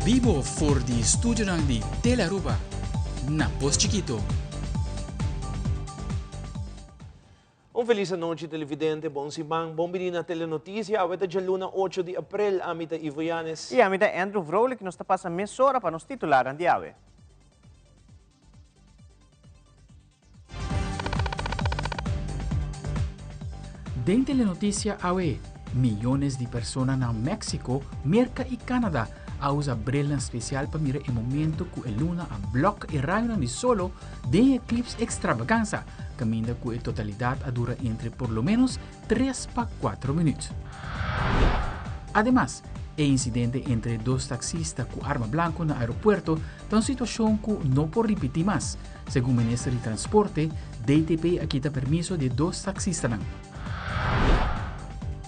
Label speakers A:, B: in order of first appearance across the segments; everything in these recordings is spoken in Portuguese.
A: vivo voor die studio ng di Telaruba. Napos Chiquito.
B: Feliz noite, televidente. Bom simbang. Bom menina telenotícia. Aweta de luna 8 de abril, amita Ivo Yanes.
C: E amita Andrew Vrolik nos passa meia para nos titularan de ave.
A: Den telenotícia AWE, milhões de pessoas na México, América e Canadá a usar brilho especial para mirar o momento que a luna a bloco e raio de solo de eclipse extravaganza, caminha com a totalidade a dura entre por lo menos 3 para 4 minutos. Además, o incidente entre dois taxistas com arma blanca no aeroporto é uma situação que não pode repetir mais, segundo o Ministro de Transporte, DTP aqui dá permisso de dois taxistas.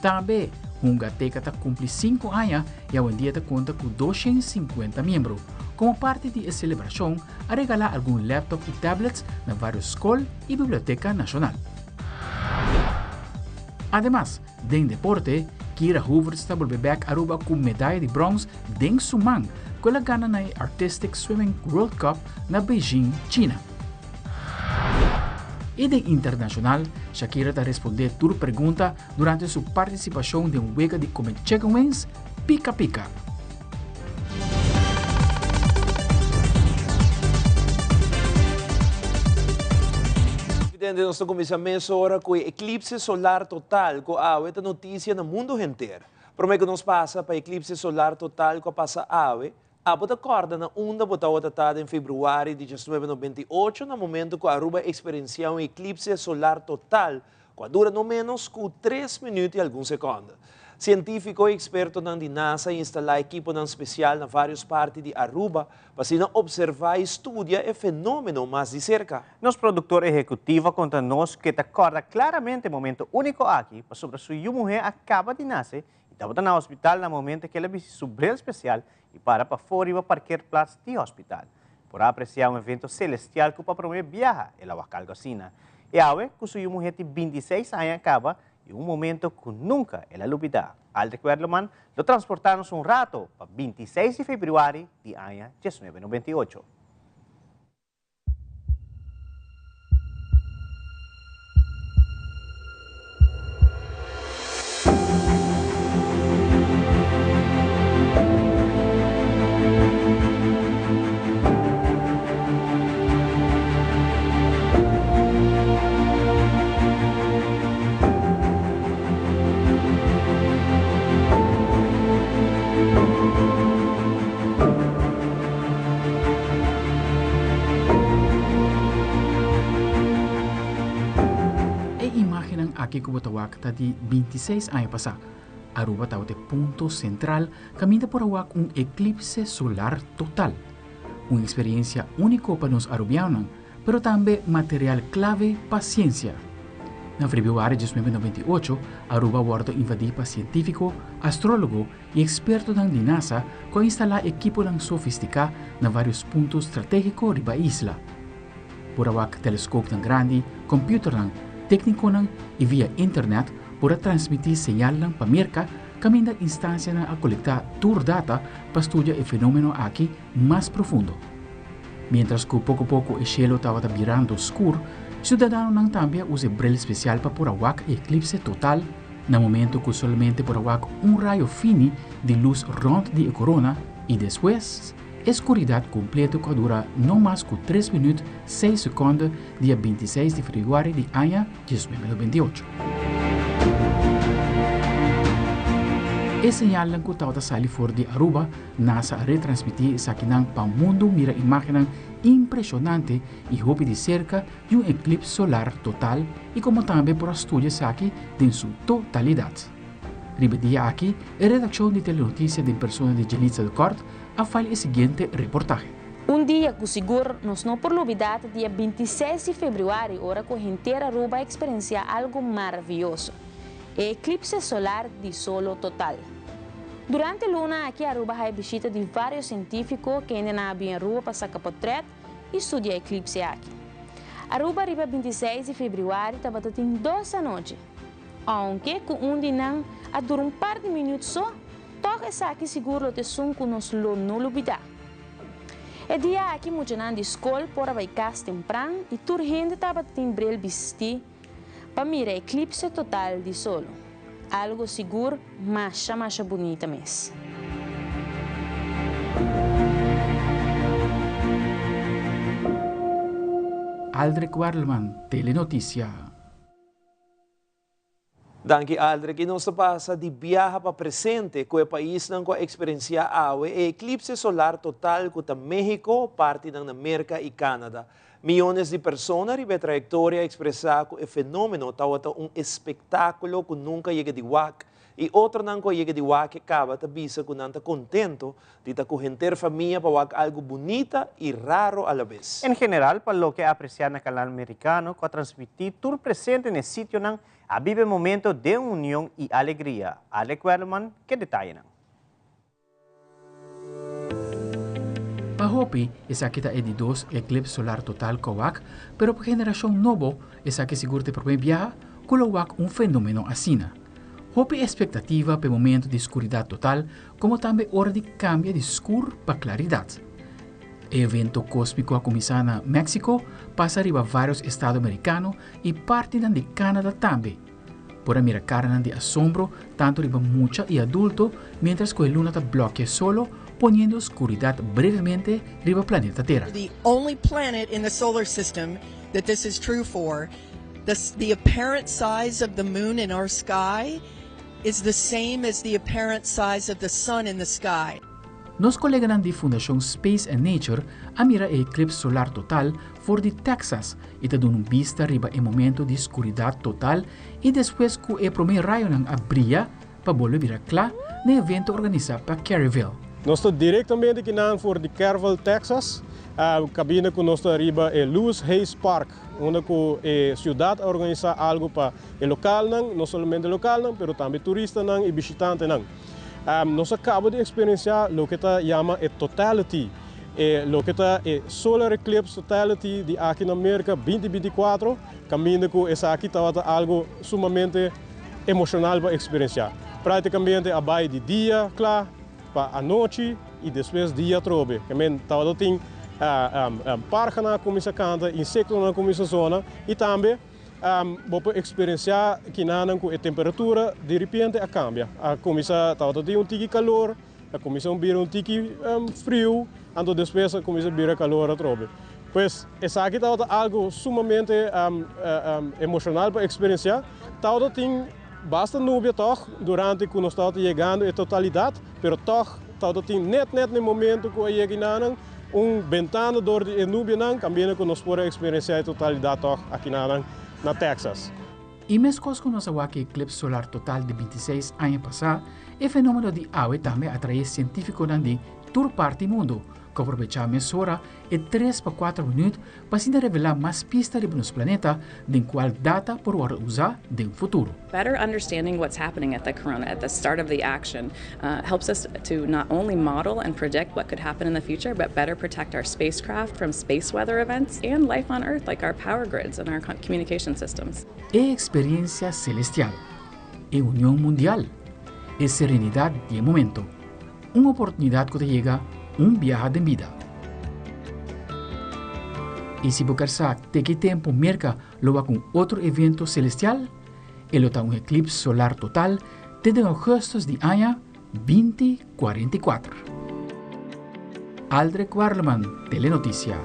A: Também, Hungateca está cumpre 5 anos e hoje em dia conta com 250 membros. Como parte da celebração, a regalar alguns laptops e tablets na várias escolas e biblioteca nacional. Además, em deporte, Kira Hoover está voltando a Aruba com medalha de bronze em Sumang, que ela ganha na Artistic Swimming World Cup na Beijing, China. E de internacional, Shakira está respondendo a tua pergunta durante sua participação em um wega de Comet Chicken Wings Pica Pica.
B: Nós começamos agora com o eclipse solar total, com a esta notícia no mundo inteiro. Por que nos passa para o eclipse solar total que passa a bota acorda na onda bota em fevereiro de 1998, no momento que a Aruba experiencia um eclipse solar total, que dura no menos que 3 minutos e alguns segundos. Científico e experto da NASA instalar equipo especial na várias partes de Aruba para assim observar e estudar o fenômeno mais de cerca.
C: Nosso produtor executivo conta-nos que acorda claramente o momento único aqui sobre sua mulher acaba de nascer e estava no hospital no momento que ela visita seu brilho especial e para fora e qualquer plaza de hospital. Por apreciar um evento celestial que para promover viaja ela vai calcocina. E agora, que sua mulher tem 26 anos acaba e momento que nunca ela olvidará. Al recuerdo, lo transportamos rato para 26 de fevereiro de ano 1998.
A: Aqui que Botawak está de 26 anos passado. Aruba está o ponto central, caminha por awak eclipse solar total. Uma experiência única para nós arubianos, mas também material clave para ciência. Na fevereiro de 1998, Aruba guarda invadir para científico, astrólogo e experto da NASA com instalar equipo sofisticado na vários pontos estratégicos da isla. Por awak telescópio grande, computer técnico e via internet para transmitir señal para América, caminha da instância a coletar tour data para estudar o fenômeno aqui mais profundo. Mientras que pouco a pouco o cielo estava virando escuro, cidadãos também usam brilho especial para pôr awak eclipse total, no momento que somente por awak raio fino de luz rond de corona e depois escuridade completa que dura não mais que 3 minutos 6 segundos, dia 26 de fevereiro de ano 1928. E señal que estava saindo fora de Aruba, NASA retransmitir essa para o mundo mira imagem impressionante e roupa de cerca de eclipse solar total e como também por estudar aqui em sua totalidade. Ribedia aqui a redação de telenotícia de pessoa de Jelitza do Corte a fazer o seguinte reportaje.
D: Dia que seguro nos não por novidade, dia 26 de fevereiro, hora que a gente Aruba experiencia algo maravilhoso. O eclipse solar de solo total. Durante a luna, aqui Aruba hay visita de vários científicos que ainda não em Aruba para sacar portrait e estudar eclipse aqui. Aruba arriba 26 de fevereiro, estava tem 2 da noite. Aunque com de não a durar par de minutos só, Toch esa aqui seguro te sun que nos lo no olvidar. E dia aqui muitan de escola por vai cas temprano e tur gente tava timbrel bisti para mirar eclipse total de solo. Algo seguro, mas bonita mesmo.
A: Aldrich Warleman, Telenotícia.
B: Danke, Aldrich. E nós passa de viaja para presente, que o país não com experiencia awe e eclipse solar total que México, parte da América e Canadá. Milhões de pessoas ribe trajectória expressar que o fenômeno tawata espetáculo que nunca chega de wak e outro não chega de wak que acaba de bisa que não está contento de estar com gente família para wak algo bonita e raro a la vez.
C: En general, para lo que apreciar na canal americano, que transmitir tur presente no sitio nang abibe momento de união e alegria. Alec Werleman, que detalhe nang.
A: Pahopi, esa kita é de dos eclipse solar total kawak, pero para geração novo, esa que seguro te propõe viajar, kulawak fenômeno asina. Hopi expectativa para momento de escuridão total, como também hora de cambio de escuro para claridade. Evento cósmico a começar na México, passa arriba vários estados americanos e parte de Canadá também. Por mirar cara de assombro, tanto riba mucha e adulto, mientras que a luna está bloqueada solo, poniendo oscuridad brevemente riba planeta Terra.
E: The only planet in the solar system that this is true for, the apparent size of the moon in our sky is the same as the apparent size of the sun in the sky.
A: Nos colegas da Fundação Space and Nature a mira o eclipse solar total for de Texas e te dando vista riba em momento de escuridão total e depois que o primeiro raio não abria para volver virar claro no evento organizado para Caryville.
F: Nós estamos diretamente aqui for de Caryville, Texas. A cabine que nós estamos arriba é Lewis Hayes Park, onde a cidade organiza algo para o local, não somente o local, mas também turistas e visitantes. Nós acabamos de experienciar o que se chama Totality, o que é Solar Eclipse Totality de aqui na América 2024, caminho que essa aqui está algo sumamente emocional para experienciar. Praticamente a baia de dia, claro, para a noite e depois dia trobe. Então tem parque na comissão canta, insectos na comissão zona e também vou experienciar que não com a temperatura de repente a cambia. A comissão tem tique calor, a comissão vira tique frio, então depois a comissão vira calor a trobe. Pois essa aqui está algo sumamente emocional para experienciar. Então tem basta nuvem toch durante que nós estamos chegando a totalidade, pero toch tem net no momento que chegamos ventana door de nuvem não, também que nós podemos experienciar a totalidade toch aqui na Texas.
A: E mesmo com nossa eclipse solar total de 26 anos passados, o fenômeno de awe também atrai científicos de toda parte do mundo, que aproveitam a mesura e 3 para 4 minutos para revelar mais pistas do nosso planeta, de qual data por usar no futuro.
G: Better understanding what's happening at the corona at the start of the action helps us to not only model and predict what could happen in the future, but better protect our spacecraft from space weather events and life on Earth, like our power grids and our communication systems.
A: É experiência celestial, é união mundial, é serenidade de momento, uma oportunidade que te chega viaje de vida. E se você quer que tempo merca logo com outro evento celestial, ele está eclipse solar total desde agosto de ano 2044. Aldrich Warleman, Telenotícia.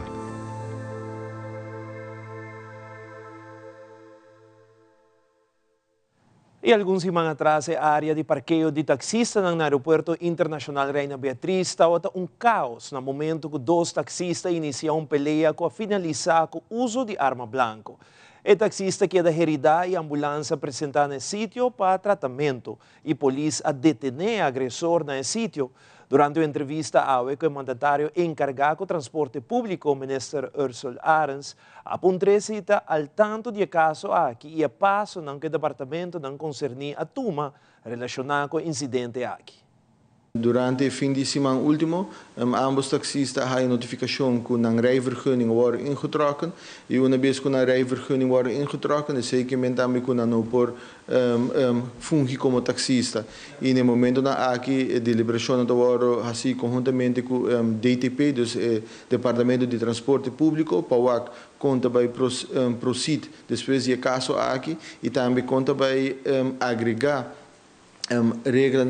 B: E alguns semanas atrás, a área de parqueio de taxistas no aeroporto internacional Reina Beatriz estava caos no momento que 2 taxistas iniciaram peleia com a finalizar com o uso de arma branca. O taxista queda herida e a ambulância apresentada no sítio para tratamento e a polícia detener o agressor no sítio. Durante a entrevista ao que o mandatário encarregado do transporte público, o ministro Ursula Arens, apontou-se ao tanto de caso aqui e a passo no que o departamento não concerne a turma relacionada com o incidente aqui.
H: Durante o fim de semana último, ambos taxistas hebben notificatie que een rijvergunning worden ingetrokken. E uma vez que een rijvergunning worden ingetrokken, is zeker também que não por fungir como taxista. E no momento na aqui a deliberação da hora assim conjuntamente com DTP, dus Departamento de Transporte Público, para conta vai proceed depois de caso aqui e também conta vai agregar regra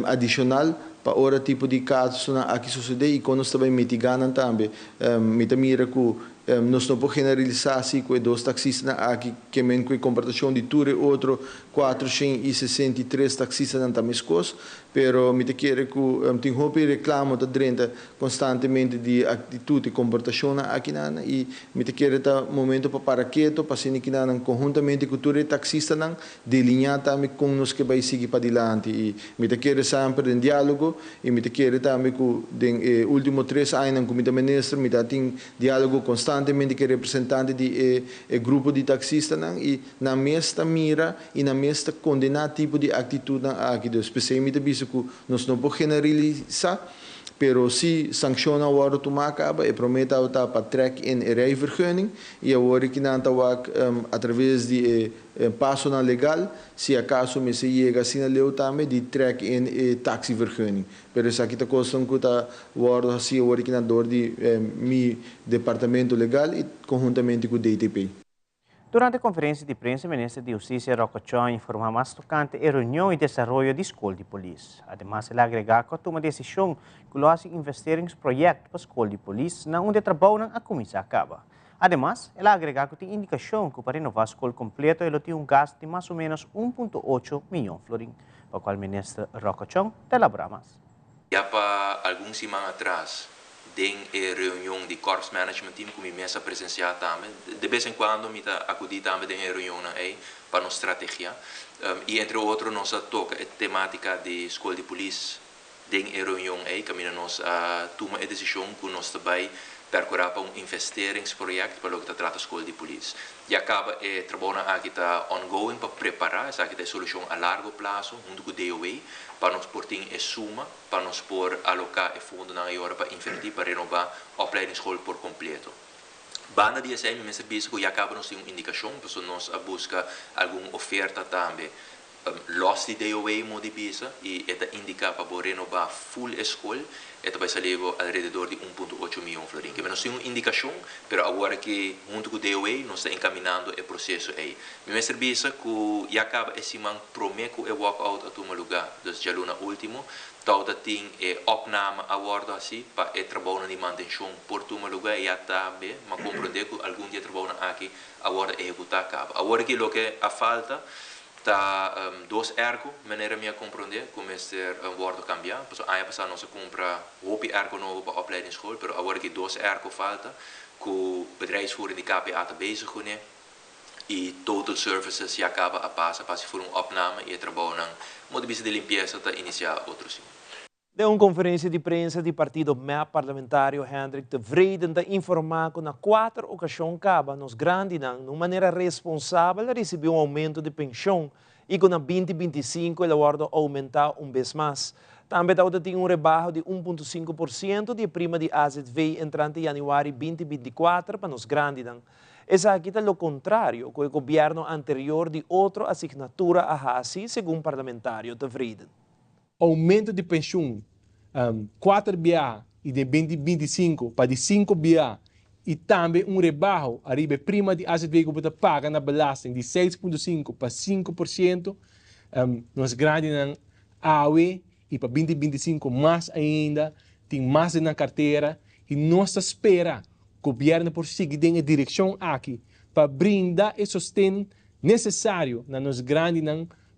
H: adicional para o tipo de casos que sucede e quando está bem mitigando também. Mira que nós não podemos generalizar assim com dois taxistas aqui que men com comparação de tudo outro 463 taxistas na Tamiscos, pero me quer que tem roupa reclamo da drenta constantemente de atitude e comportação aqui na e me quer tá momento para quieto para ser que na conjuntamente com tudo taxista não delinear também com nós que vai seguir para adiante e me quer sempre em diálogo e me quer também com den último 3 anos com o ministro me tem diálogo constantemente com representante de grupo de taxistas não e na mesma mira e na mesma condenar tipo de atitude aqui do especialmente visto que nós não podemos generalizar, pero se sanciona o hora tomar acaba e promete autar para track in rijvergunning e agora que não está através de passo na legal, se acaso me se chega assim na lei também de track in taxivergunning. Pero isso aqui está costando que está o hora assim agora que não dor de mi departamento legal e conjuntamente com o DTP.
C: Durante a conferência de prensa, o ministro de Justiça, Roque Chong, informou mais tocante a reunião e desenvolvimento da escola de polícia. Además, ele agregou que toma decisão que lo hace investir em projetos para a escola de polícia, na onde trabalham a comissão acaba. Además, ele agregou que tem indicação que para renovar a escola completa, ele tem gasto de mais ou menos 1,8 milhão de florins, para o qual o ministro Roque Chong elabora mais.
I: Já para alguns semanas atrás, tem reunião de Corps Management Team com a mesa presencial também. De vez em quando, me acudir também de reunião aí para nossa estratégia. E entre outros, nós toca a temática de escola de polícia. Tem reunião aí, que nós toma a decisão que nós também percorrer para investeringsproject para o que trata a escola de polícia. E acaba trabalhando aqui está ongoing para preparar essa aqui solução a largo prazo junto com o DOE para nós portar a suma para nós por alocar o fundo na hora para investir para renovar a opleidingsschool por completo. Banda de SM, me serviço que acaba nós tem uma indicação, para nós busca alguma oferta também. Los de DOE modibisa e esta indica para renovar full escola, esta vai sair alrededor de 1,8 milhão de florins. Nós temos uma indicação, mas agora que junto com o DOE nós estamos encaminhando o processo aí. Meu serviço que acaba esse man promete que o walkout a tomar lugar, dus já na último, toda tem opname a bordo assim para trabalhar de manutenção por tomar lugar e também, mas compreender que algum dia trabalhar aqui a bordo executar acaba. Agora que o que a falta tá dois ergo, maneira minha compreender como este bordo cambiar. Porque ano passado nós compra hopi ergo novo para a opleidingsschool, mas agora que dois ergo falta, que o bedrijfsvoering de KPA está bezig com e total services já acaba a passar para se for opname e trabalho na modibisa de limpeza para iniciar outro sim.
B: De uma conferência de prensa do partido MEP parlamentário Hendrik de Vreden da informar que na 4 ocasiões acaba nos grandes de maneira responsável recebeu um aumento de pensão e que na 2025 ele vai aumentar vez mais. Também tem um rebaixo de 1,5% de prima de AZV entrante em janeiro 2024 para nos grandes. Essa aqui é o contrário com o governo anterior de outra assinatura a Hassi, segundo o parlamentário de Vreden.
F: Aumento de pensão 4 BA e de 2025 para de 5 BA e também rebaixo arriba prima de AZV que você paga na belasting de 6,5% para 5%, nós grandes na AUE e para 2025 mais ainda, tem mais na carteira e nós espera que o governo por seguir a direção aqui para brindar o sustento necessário na nós grandes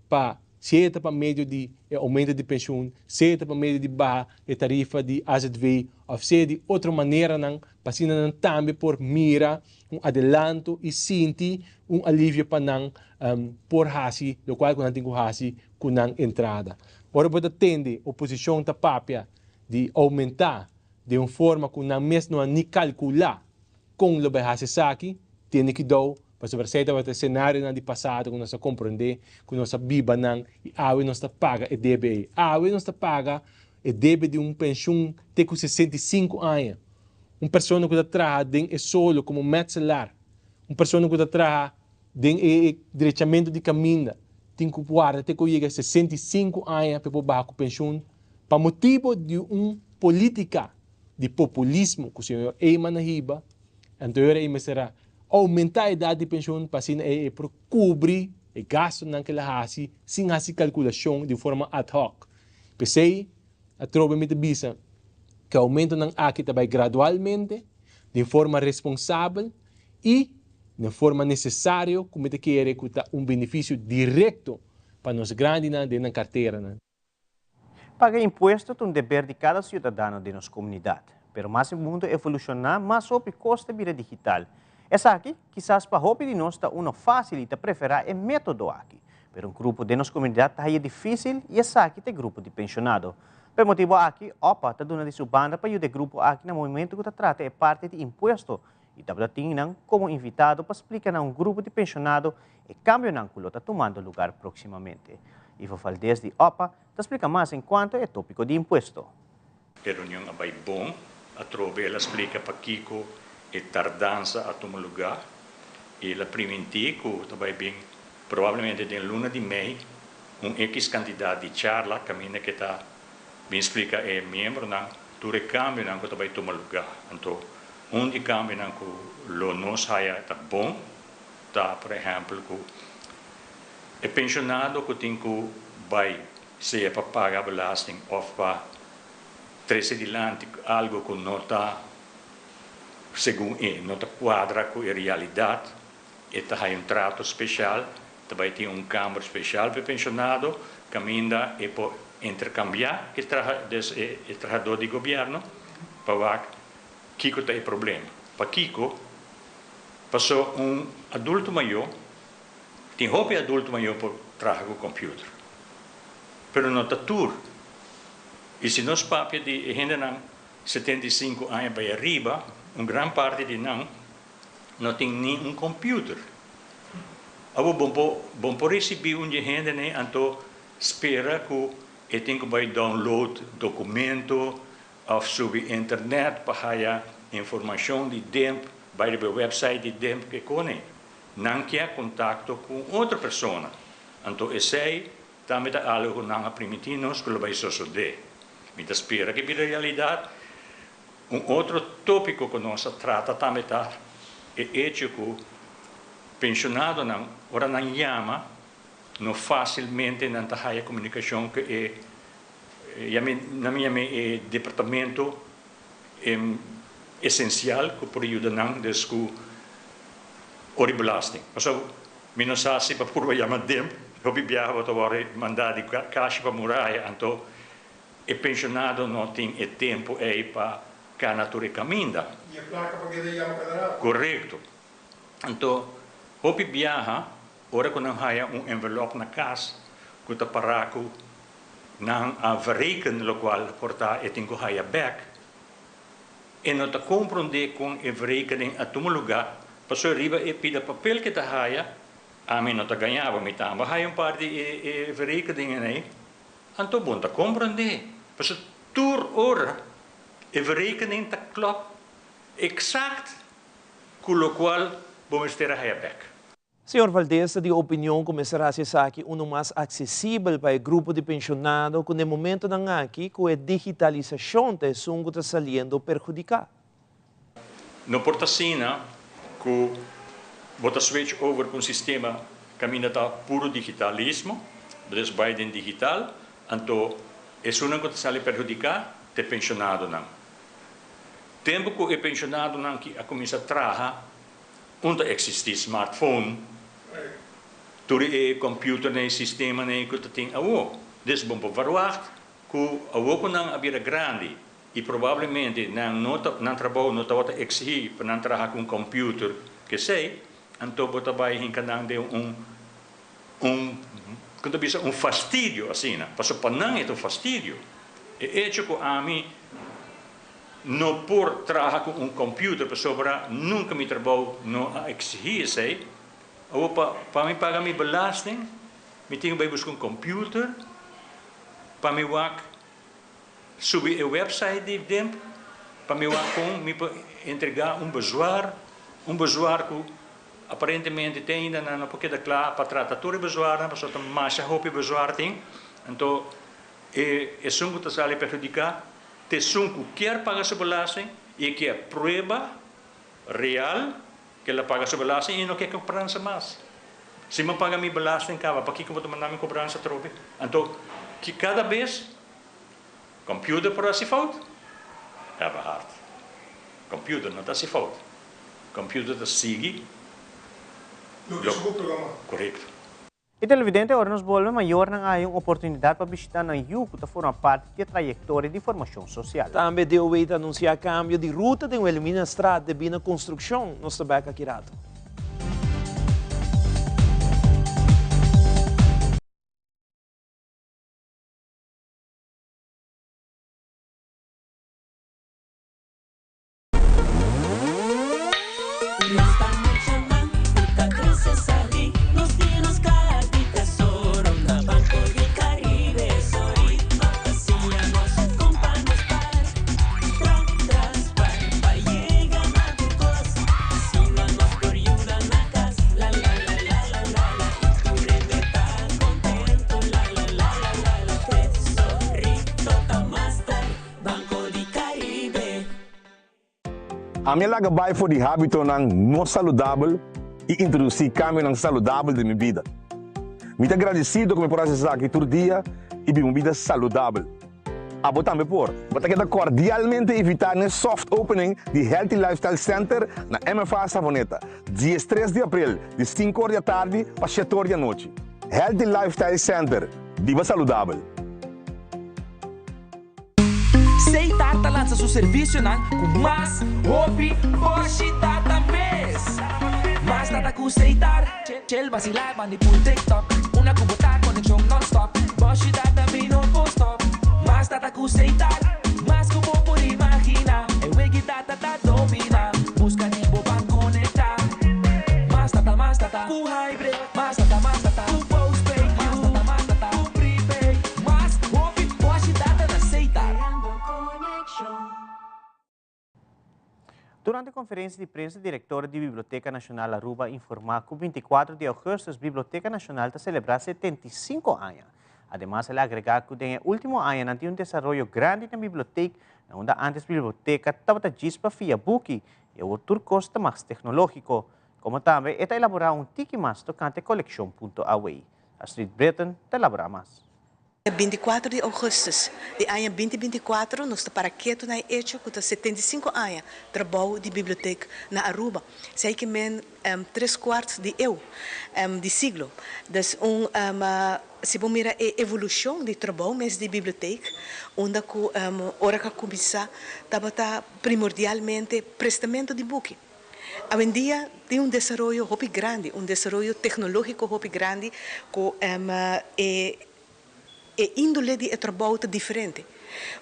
F: para seja para meio de aumento de pensão, seja para meio de barra de tarifa de AZV, ou seja de outra maneira, para também por mira adelanto e sentir alívio para por Hassi, do qual quando tem Hassi com entrada. Ora, pode atender a oposição da papia de aumentar de uma forma que não mesmo nem calcular com o Hassi aqui, tem que dar. Para sobre o cenário do passado, que nós compreender, que nós viva e a nós paga e DBE. A nós paga deve de pensão até com 65 anos. Uma pessoa que trabalha é solo como metzelar. Uma pessoa que trabalha tem direitamento de caminho. Tem que guardar até que chega a 65 anos para baixar com pensão. Para motivo de uma política de populismo que o senhor Eamon Nahiba, então ele será aumentar a idade de pensão para cobrir o gasto naquela raça sem essa calculação de forma ad hoc. Pensei, a tropa me avisa que o aumento não aqui também gradualmente, de forma responsável e de forma necessária, como te quer recutar benefício direto para os grandes na carteira.
C: Pagar imposto é um dever de cada cidadão de nossa comunidade, mas mais o mundo evolucionar, mais o custo vira digital. Essa aqui, quizás para hobby de nós, uma facilita preferir é método aqui, mas um grupo de nossa comunidade é difícil e essa aqui é grupo de pensionado. Por motivo aqui, OPA está dando de sua banda para o grupo aqui no momento que trata é parte de imposto e está como invitado para explicar a um grupo de pensionado e cambio não que está tomando lugar proximamente. Ivo Valdez de OPA explica mais enquanto é tópico de imposto.
J: A reunião é bom, a trova ela explica para Kiko e tardança a tomar lugar e ela promete que também bem provavelmente em luna de maio X candidato de charla caminha que está bem explica é membro não tudo cambio não que também tomar lugar então onde cambio não que lo nos haya está bom tá por exemplo que é pensionado que tem que vai se para pagar belasting ou para trazer adiante algo que não está segundo não está quadra com a realidade e está aí trato especial também tem câmara especial para pensionado caminha e por intercambiar que trabalhador de governo para Kiko tem problema para Kiko passou adulto maior tem hobby adulto maior por trabalhar com computer pero não está tudo e se nós papel de gente não 75 anos para arriba grande parte de não tem nem computer abo bom por receber gente né então espera que tem que vai download documento ou subir internet para informação de tempo vai para o website de tempo que conhe não quer contato com outra pessoa então esse aí também é algo que não permite nos que vai suceder mas espera que na realidade outro tópico que nós trata também é ético pensionado não ora não chama não facilmente não está a comunicação que na minha departamento é essencial que por ajuda não desco ori belasting also menos assim para por chamar tempo eu viajo para agora mandar de caixa para muralha então é pensionado não tem tempo aí para canatura caminda
K: e a placa para que ele chama federal
J: correto então eu viaja ora que não há envelope na casa que está paraco não a verrekenen no qual portar e tem que haya back e não está compreender com a verrekening a tomar lugar passou riba e pida papel que está haya a mim não está ganhava me tá mas haya parte e verrekening aí então bom está compreender passou tur ora e verrekening está klop exact com o qual vamos ter a haya back.
B: Senhor Valdez, de opinião começará a ser aqui mais acessível para o grupo de pensionados que no momento não aqui com a digitalização está saliendo perjudicar.
J: No portacina que bota switch over com o sistema caminha tá puro digitalismo, des Biden digital, então é uma coisa que sale perjudicar te pensionado não. Tempo que o pensionado não que a começa a trabalhar, onde existe smartphone todo o computer nem sistema nem que tem awo des bom para verwacht que awo que não abrir grande e provavelmente não trabalho não está exigir para não trabalhar com computer que sei então bota vai em canal de quando bisa fastidio assim né passou para não é fastidio e é que a mim não por trabalhar com computer para sobrar nunca me trabalho não exigir sei ou para mim pagar minha belasting me tenho que buscar computer para me work subir o website de tempo para me entregar bezwaar que aparentemente tem ainda não porque da claro para tratar todo bezwaar, para só mais hope bezwaar tem, então é sungo tá sale perjudicar, te sungo quer pagar sua belasting e que prueba real que ela paga sua belasting e não quer cobrança mais. Se me paga minha belasting cava, para que eu vou mandar minha cobrança trobe? Então que cada vez computer por assim fout, é hard. Computer não está assim fout. Computer está sigue. Correto.
C: E televidente, agora nos volve maior não há uma oportunidade para visitar na IU, que forma parte da trajetória de formação social.
B: Também deu a anunciar cambio de ruta de uma elimina estrada de bina construção no Stabeca Kirato.
L: A minha laga vai for de hábito não saudável e introduzir câmbio saudável de minha vida. Muito agradecido com me por acessar aqui todo dia e viver uma vida saudável. A botar me por, botar que cordialmente evitar um soft opening de Healthy Lifestyle Center na MFA Savoneta, dia 3 de abril, de 5 horas da tarde para 7 horas da noite. Healthy Lifestyle Center, viva saudável.
M: Seitar lança seu serviço com mais hobby, hoje data mês. Mas nada com Seitar, chel vacilar, manipul TikTok. Uma cubota, conexão non-stop. Hoje data bem no post-stop. Mas nada com Seitar, mas como por imaginar. É o que data domina. Busca de boba conectar. Mas data, com hybrid. Mas data, com postpaid. Mas data, com prepaid. Mas hobby, hoje data na Seitar.
C: Durante a conferência de prensa, a diretora da Biblioteca Nacional Aruba informou que o 24 de agosto a Biblioteca Nacional está celebrando 75 anos. Además, ela agregou que no último ano tem desenvolvimento grande na biblioteca, onde antes a biblioteca estava disponível via book e o outro custo mais tecnológico, como também está elaborando tique mais tocante coleção.awe. Astrid Breton está elaborando mais.
N: 24 de agosto de ano 2024, nós estamos para que tu hecho que 75 anos trabalho de biblioteca na Aruba. Sei que men 3/4 de de siglo. Dus se vamos mirar a evolução de trabalho mesmo de biblioteca, onde que hora que começar estava primordialmente prestamento de book. Hoje em dia tem desenvolvimento muito grande, desenvolvimento tecnológico muito grande, com índole de trabalho diferente.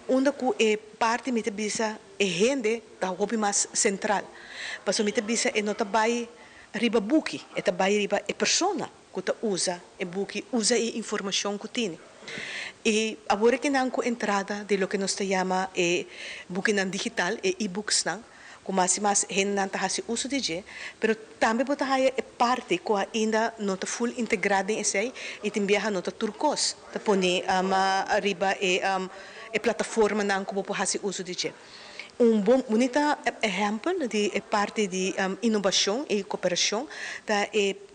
N: Onde é parte me bisa é gente da hobby mais central. Passo me bisa é nota vai riba book, é vai riba é persona que usa é book, usa a informação que tem. E agora que não com entrada de lo que nós chama é book digital, é e-books como mais gente não está fazendo uso de je, pero também pode ter parte que ainda não está full integrada em esse e também não está turcos, tá pone arriba e plataforma não como pode fazer uso de je. Bom bonito exemplo de parte de inovação e cooperação da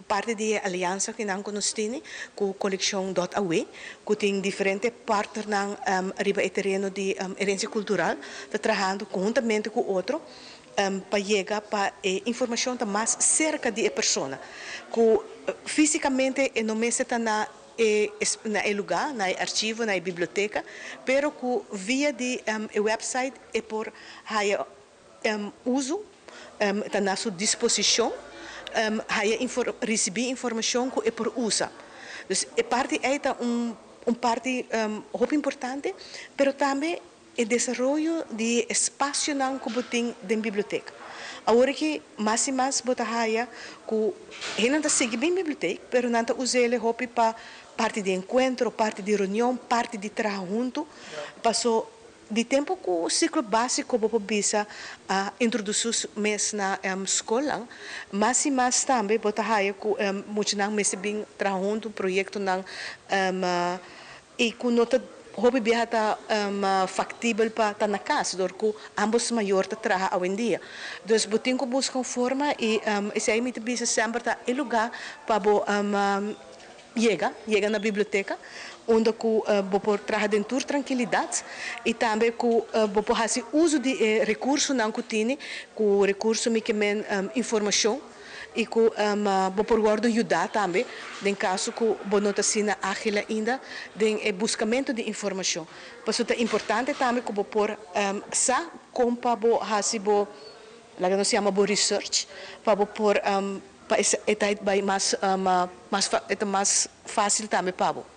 N: parte de aliança que nós temos com a coleção.awe, que tem diferentes partes arriba o terreno de herência cultural, está trabalhando conjuntamente com outro, para chegar para informação mais cerca da pessoa, que fisicamente não está na lugar, na arquivo, na biblioteca, pero que via de website é por uso, está na sua disposição, receber informação que é por uso. Então, parte é parte muito importante, pero também o desenvolvimento de espaço que tem na biblioteca. Agora que mais e mais bota raia que não está seguindo bem a biblioteca, mas não está usando ele para parte de encontro, parte de reunião, parte de trabalho junto, passou de tempo que o ciclo básico vou bisa introduzir mes na escola, mas e mais também bota raia que muito não mes bem trabalhando um projeto não e com nota hobby biha ta factível para estar na casa, porque ambos maior ta trabalha hoje em dia. Dus botin ko buscar forma e esse aí me bisa sempre ta em lugar para bo chega na biblioteca, onde ku por trabalhar dentro tranquilidade e também ku por fazer uso de recursos não que tem, ku recurso me que men informação e que por guarda ajudar também, em caso que você não está ágil ainda, em buscamento de informação. Por isso é importante também que você por sa compa bo hasi bo, lá que nós chamamos research, para por é mais fácil também para você.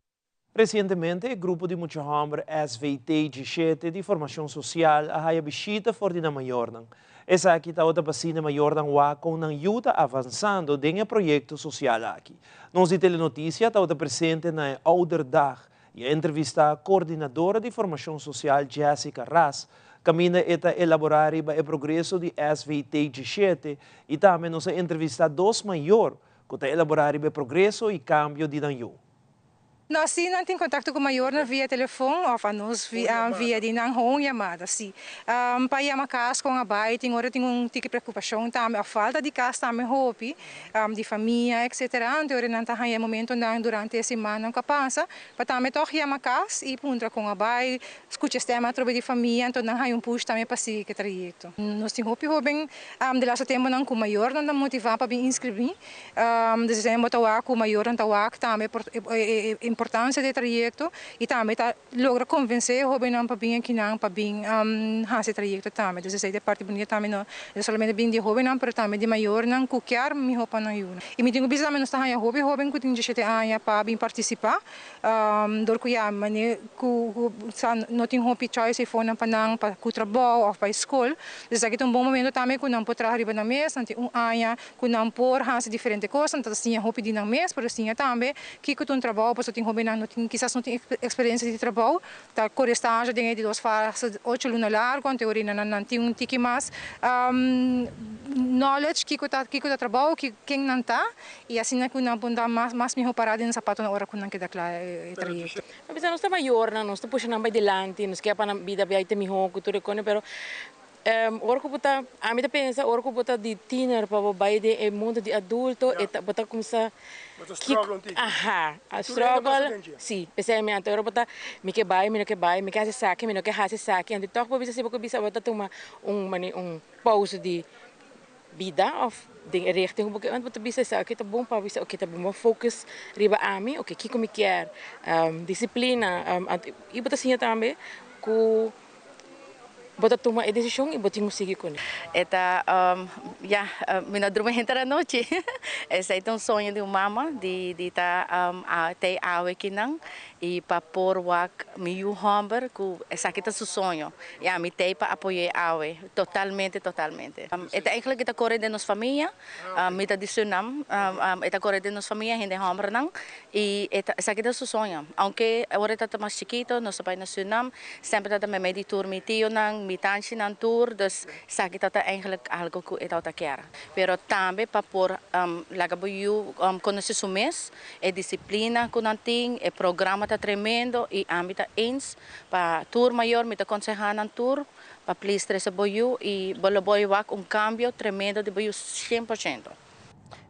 B: Recentemente, o grupo de muita hambre SVT-17 de formação social a visita for de Maiornan. Essa aqui está outra vacina Maiornan com uma ajuda avançando em projeto social aqui. Nossa telenotícia está outra presente na Ouderdag e a entrevista a coordenadora de formação social Jessica Ras camina a elaborar o progresso de SVT-17 e também nos entrevista dois maior que está elaborar o progresso e cambio de Nanyo.
O: Nós sim não temos contato com o maior via telefone ou via de não chamada sim. Para ir a casa com a bai tem hora tem tique preocupação também a falta de casa também hobby de família etc. Então não tá aí momento não durante a semana que passa para também toque a casa e punta com a bai escuta o tema sobre de família então não há push também para seguir que trajeto. Nós temos hobby de lá tempo não com o maior não motivar para bem inscrever. Dezembro tá com o maior não tá também importância do trajeto e também logra convencer o jovem para vir aqui não para vir esse trajeto também. Então essa é a parte bonita também não somente bem de jovem não, mas também de maior não qualquer me roupa não ajuda. E me tenho bisa menos tá aí jovem que tem 17 anos para vir participar. Dor que a maneira que não tem hobby choice for não para o trabalho ou para a escola. Então aqui é um bom momento também que não pode trabalhar na mesa, não tem ano que não pode fazer diferentes coisas, então assim hobby de na mesa, por assim também que tu trabalho para tem hobby não tem quizás não tem experiência de trabalho, tá com estágio de 2 fases 8 lunas largo, então teoria não tem tique mais knowledge que tá trabalho que quem não tá e assim não não pode mais melhor parado no sapato na hora que não queda claro trajeto.
P: Mas nós estamos maior, nós estamos puxando mais adiante, nós quer para a vida bem até melhor que tudo reconhece, pero orco bota a mim pensa orco bota de teenager para vai de mundo de adulto e bota começar a struggle sim especialmente orco bota me que vai me que hace saque me que hace saque então toque para se bisa bota tomar pausa de vida of de richting porque antes bota bisa saque tá bom para bisa ok tá bom focus riba a mim ok que como quer disciplina e bota sim também com bota tomar a decisão e botinho seguir com ele.
Q: Eta mina dorme gente da noite. Esse é um sonho de uma mama de tá até awe kinang e para por wak miu hamber que essa aqui tá seu sonho. E a me tei para apoiar awe totalmente. Eta eigenlijk kita corre de nos família, me tá disunam, eta corre de nos família gente hamber nang e essa aqui tá seu sonho. Aunque agora tá mais chiquito, nós vai na Sunam, sempre tá me tour me tio nang mitãncia na tour, dus sabe que tá eigenlijk algo que eu tá quer. Pero também para por lagabuyu conhecer o mês, é disciplina que não tem, é programa tá tremendo e ambita ens para tour maior me tá aconselhar na tour para please três boyu e boloboy wak cambio tremendo de boyu 100%.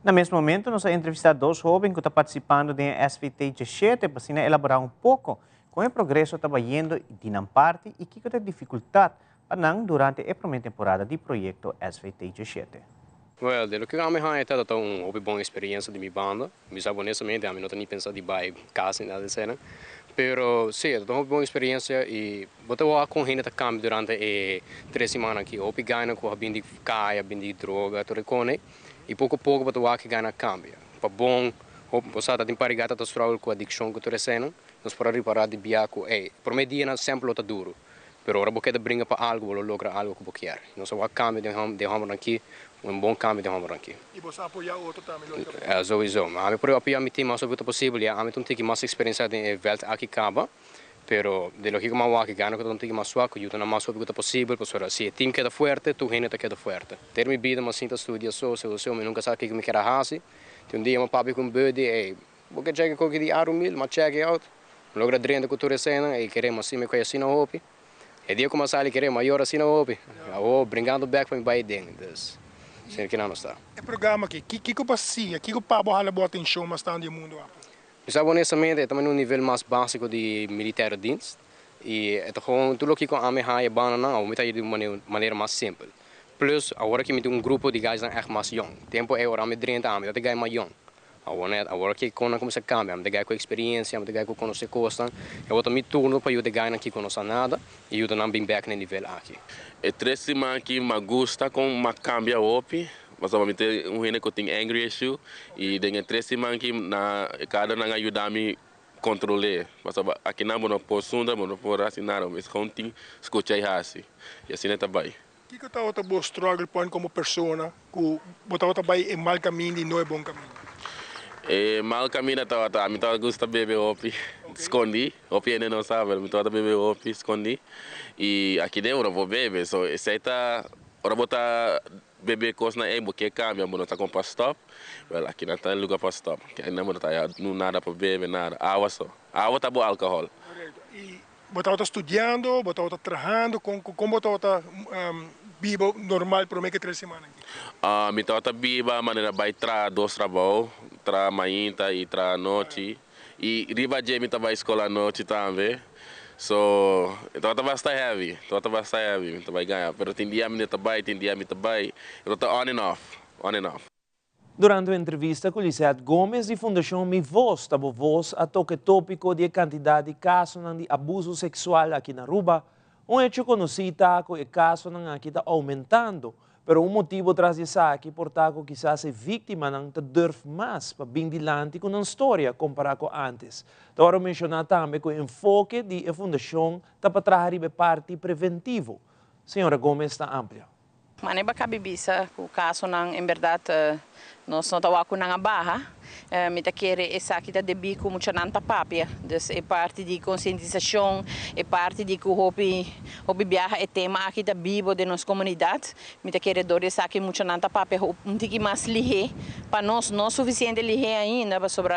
C: No mesmo momento, nós entrevistamos dois jovens que estão participando do SVT-17 para elaborar pouco com o progresso que está indo de uma parte e que tem dificuldade durante a primeira temporada do projeto SVT-17.
R: Well, de lo que kami ha ita to boa experiência de mi banda. Mi sabe honestamente a mim não tenho pensado de vai casa nada cena. Pero sim, eu tenho uma boa experiência e botou com gente cambio durante 3 semanas aqui. Opi ganha com a bindi caia, bindi droga, tudo recone. E pouco a pouco botou que ganha cambio. Para bom, você tá temparigata to struggle com addiction que tudo cena. Nós para reparar de biaco, por meio dia sempre lota duro. Pero ora você brinca para algo, você logra algo que você quer. Nós só cambio de hammer aqui, bom cambio de hammer aqui.
K: E você apoia outro também?
R: É, sowieso. Maar we proberen apoiar mijn team als het possível. Ja, met een tikje mais experiência de veld aqui acaba. Pero de lo que como que gana que tanto más suave, que ayuda más suave que posible, pues ahora si el team queda fuerte, tu gente queda fuerte. Ter mi vida más sinta estudia so, me nunca sabe que me queda así. Un dia meu papi com birthday, porque chega com aquele aro mil, mas chega out. Logra drenda cultura cena e queremos assim me conhecer na hopi. E dia como sai queremos maior assim na hopi. Eu brincando back para me bair dentro. Dus sem que não está.
K: É programa aqui, que passia, que para borrar a bota em show mas está no mundo.
R: Sabe honestamente, é também um nível mais básico de militar dienst. E é gewoon tudo que com a minha haia bana não, me tá de maneira mais simples. Plus, agora que me tem grupo de guys echt mais jong. Tempo é hora me 30 anos, eu tenho mais jong. Agora que quando começa a cambiar, eu tenho experiência, eu tenho conhecer coisas. Eu vou me turno para eu tenho que conhecer nada e eu não bem back no nível aqui.
S: É 3 semanas que me gusta com uma cambia op. Mas eu tenho um que tem angry issue e tenho 3 semanas que cada não ajuda me controlar. Mas aqui não vou por sunda, não vou assinar, mas contim escutar assim. E assim está bem.
K: O que está o struggle point como pessoa que botar vai em mau caminho e não é bom caminho?
S: É mau caminho está, me tá gosta beber opi, escondi, opi ainda não sabe, me tá beber opi, escondi e aqui dentro eu vou beber, so esse tá, ora botar beber coisa na embo que cambia, não tá com para stop, well aqui não tá lugar para stop, que ainda não tá não nada para beber nada, água só, água tá bom álcool.
K: E botar estudando, botar trabalhando, como botar vivo normal por meio que 3 semanas?
S: Me tá viva, maneira vai tra 2 trabalhos, tra manhã e tra noite. E riba de me tá vai escola noite também. So, então tá bastante heavy, então vai ganhar. Pero tem dia me tá vai, tem dia me tá vai. Então tá on and off.
B: Durante a entrevista com Lisette Gomes, de Fundação Mi Voz, estava voz a toque tópico de quantidade de casos de abuso sexual aqui na Aruba. Um hecho conhecido que o caso aqui está aumentando, mas motivo traz isso aqui por que quizás a vítima não durf mais para vir adiante com uma história comparado com antes. Então, mencionar também que o enfoque da Fundação está para trazer parte preventivo. Senhora Gomes está ampla.
T: Mas não cabe bisa o caso não, em verdade, nós não estamos com a barra. Me tá querer essa aqui da debi com muita nanta papia, dus é parte de conscientização, é parte de que o hobby viaja é tema aqui da bibo de nossa comunidade. Me tá querer dar essa aqui muita nanta papia, tique mais lihe, para nós não suficiente lihe ainda, para sobre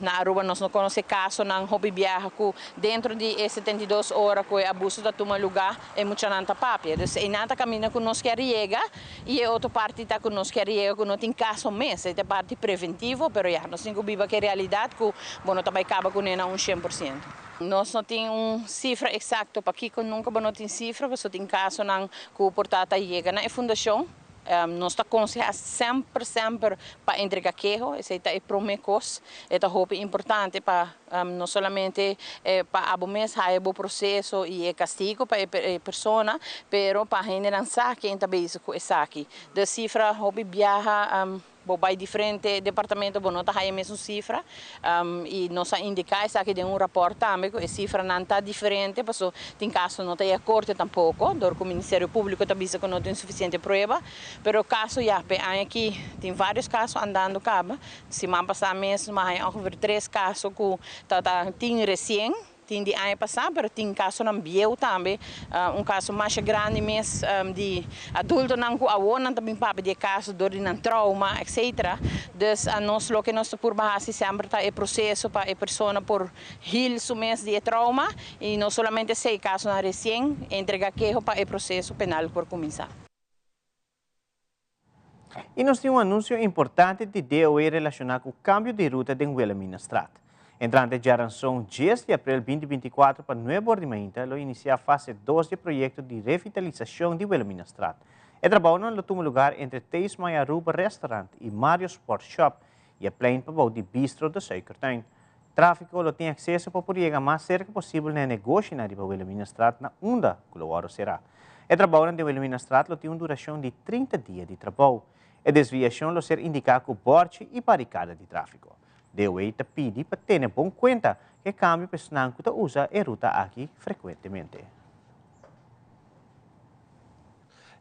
T: na Aruba nós não conhece caso não hobby viaja com dentro de 72 horas com abuso da toma lugar é muita nanta papia, dus é nada caminha com nós que arriega e é outra parte tá com nós que arriega com não tem caso mesmo, é parte preventiva. Pero já, nós temos que viver que a realidade que não também acaba com ela 100%. Nós não temos cifra exata, para aqui nunca não tem cifra, mas só tem caso que o portata chega na fundação. Nós estamos aconselhando sempre para entregar queijo, esse é o primeiro coisa, é um importante para não somente para abomecer o processo e o castigo para a pessoa, mas para a gente não sabe quem está bem com isso aqui. Da cifra, hobby viaja vai diferente departamento, não está a mesma cifra e nós indicamos aqui de rapport também que a cifra não está diferente, porque tem casos não está de acordo tampouco, do o Ministério Público está dizendo que não tem suficiente prova, mas o caso já aqui tem vários casos andando cabo, semana passada mesmo, mas há 3 casos que tem recém. Tem de ano passado, mas tem caso na Biel também, caso mais grande mesmo de adulto não com a também para de caso de trauma, etc. Então, nós o que nós por base sempre está o processo para a pessoa por heal su mês de trauma e não somente sei caso na recém entrega queijo para o processo penal por começar.
C: E nós temos anúncio importante de DOE relacionado com o câmbio de ruta de Wilhelmina Straat. Entrante de Aranção, 10 de abril de 2024 para Nuevo Ordimainta, lo inicia a fase 2 do projeto de revitalização de Wilhelmina Straat. O trabalho não toma lugar entre Teis Maya Aruba Restaurant e Mario Sport Shop e a plein para de bistro do Suikertuin. Tráfico lo tem acesso para poder chegar mais cerca possível no negócio na Wilhelmina Straat na onda que o hora será. O trabalho de Wilhelmina Straat lo tem uma duração de 30 dias de trabalho. A desviação lo ser indicado com borte e barricada de tráfico. DOE te pede para ter bom conta que câmbio personal que usa a ruta aqui frequentemente.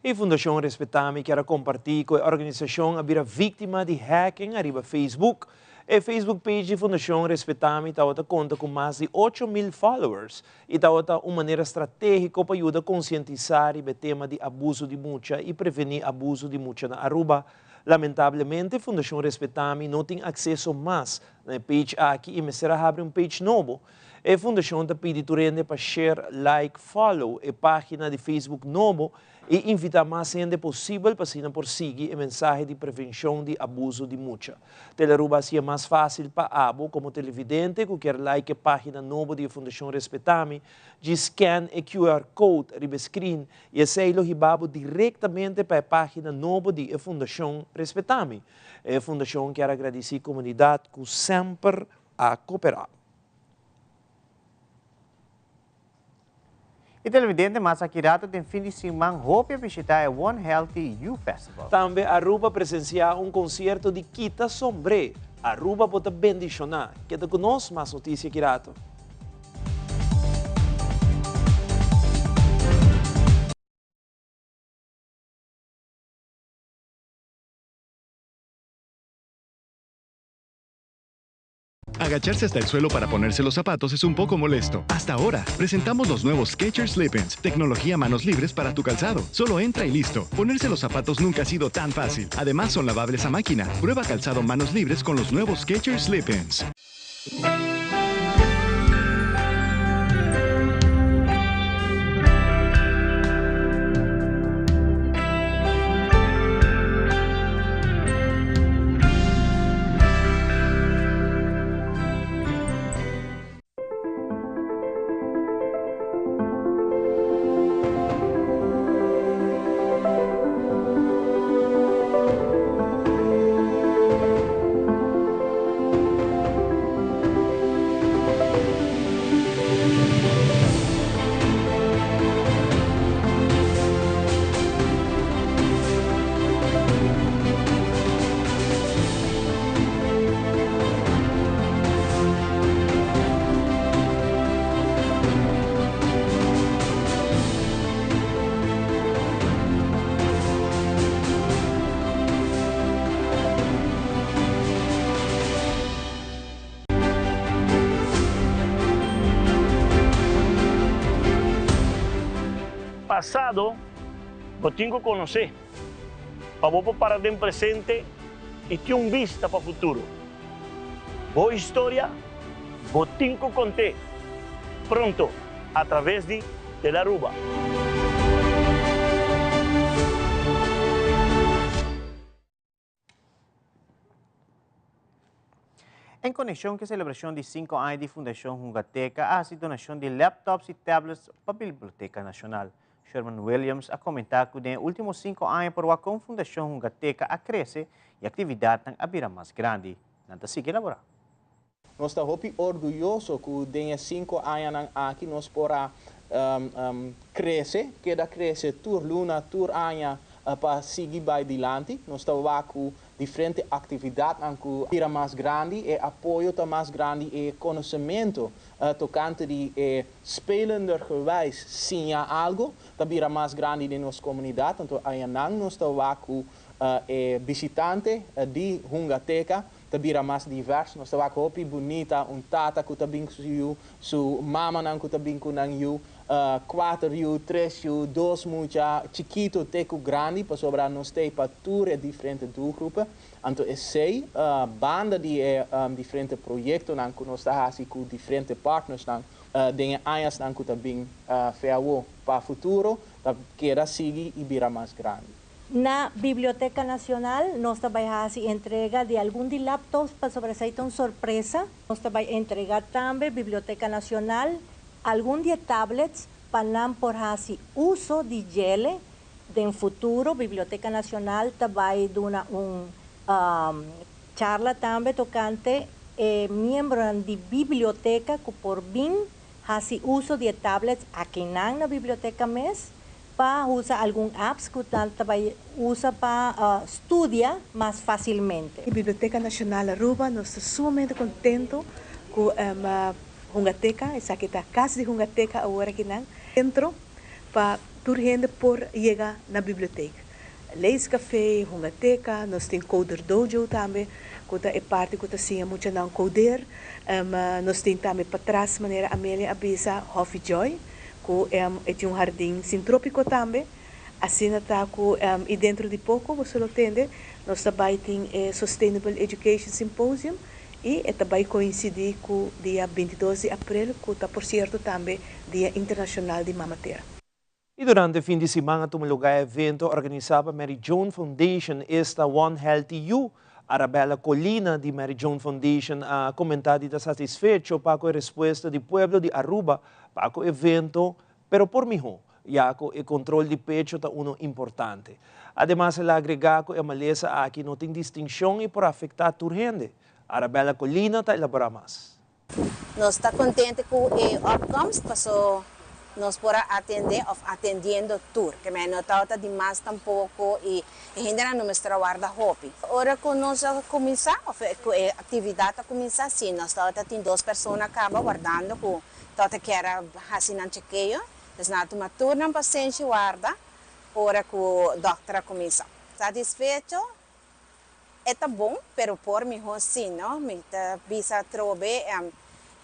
B: A Fundação Respetar-me quer compartilhar com a organização a vítima de hacking arriba Facebook. A Facebook page de Fundação Respetami conta com mais de 8.000 followers e está uma maneira estratégica para ajudar a conscientizar o tema de abuso de mucha e prevenir abuso de mucha na Aruba. Lamentavelmente, a Fundação Respetami não tem acesso mais na page aqui e me será abrir page novo. A Fundação está pedindo para share, like, follow a página de Facebook novo e invitar mais gente possível para por seguir a mensagem de prevenção de abuso de mucha. Teleruba é mais fácil para abo como televidente que quer like a página nova da Fundação Respetami, de scan o QR Code riba screen e aceilo hibabo diretamente para a página nova da Fundação Respetami. A Fundação quer agradecer a comunidade que sempre a cooperar.
C: E televidente mais Akirato tem fim de semana hope visitar o One Healthy You Festival.
B: Também Aruba presenciar concerto de Kita Sombre. Aruba pode bendicionar. Queda conosco mais notícia, Akirato.
U: Agacharse hasta el suelo para ponerse los zapatos es un poco molesto. Hasta ahora, presentamos los nuevos Skechers Slip-ins, tecnología manos libres para tu calzado. Solo entra y listo. Ponerse los zapatos nunca ha sido tan fácil. Además, son lavables a máquina. Prueba calzado manos libres con los nuevos Skechers Slip-ins.
V: Passado, eu tenho que conhecer, para vou parar de presente e ter vista para o futuro. Boa história, eu tenho que contar, pronto, através de Teleruba.
C: Em conexão com a celebração de 5 anos de Fundação Hungateca, há a donação de laptops e tablets para a Biblioteca Nacional. Sherman Williams a comentar que nos últimos 5 anos por a Fundação Hungateca a crescer e a atividade a virar mais grande. Nanta sigue elaborar.
W: Nós estamos orgulhosos que denha 5 anos aqui nós porá crescer, que da crescer tur luna, tur anos para seguir vai adiante. Nós estamos com diferentes atividades que virar mais grande e apoio mais grande e conhecimento tocante de spelender gewijs sim algo também mais grande de nossa comunidade. Então, aí nós estamos com visitante de Hungateca também mais diverso. Nós estamos com bonita, tata que também com su mama que também com you 4 you, 3 you, 2 mucha, chiquito, teco grande, para sobrar nós temos para tour diferentes doelgroepen. Então, essa banda de diferentes projetos que nós estamos com diferentes partners, tem áreas que também feiam para o futuro, que era seguir e virar mais grande.
X: Na Biblioteca Nacional, nós também fazemos entrega de alguns de laptops para sobresair uma surpresa. Nós também entregar também Biblioteca Nacional alguns de tablets para por fazer uso de gele. No futuro, Biblioteca Nacional também dar charla também tocante membros de biblioteca que por bem fazem uso de tablets aqui na biblioteca mesmo, para usar alguns apps que também usa para estudar mais facilmente.
N: A Biblioteca Nacional Aruba, nós estamos sumamente contentos com a Hungateca, essa aqui é a casa de Hungateca agora aqui dentro, para toda gente por chegar na biblioteca. leescafé, hungateca, nós tem coder dojo também, que é parte que sim muito não coder, nós tem também para trás maneira Amélia Abisa Coffee Joy, que é jardim sintrópico também, assim está e dentro de pouco você lo entende, nós também tem Sustainable Education Symposium e também coincidir com o dia 22 de abril, que está por certo também Dia Internacional de Mamateira.
B: E durante o fim de semana, teve lugar evento organizado pela Mary Joan Foundation, esta One Healthy You. Arabella Colina, de Mary Joan Foundation, a comentar de estar satisfecho para a resposta do povo de Aruba para o evento, pero por mim, já que o controle de pecho é importante. Además, ela agrega que a maleza aqui não tem distinção e por afetar a gente. Arabella Colina está elaborar mais.
A: Nós estamos contentes com o outcomes, porque nós podemos atender atendiendo tour, que não está demais tampouco e ainda não está guarda-roupa. Agora que nós começar, a atividade começa assim, nós temos 2 pessoas acaba guardando, que quer assim não chequeio, então nós temos turno para paciente guarda, agora que o doutor começa. Satisfeito? É bom, pero por mim sim, não? Me bisa trobe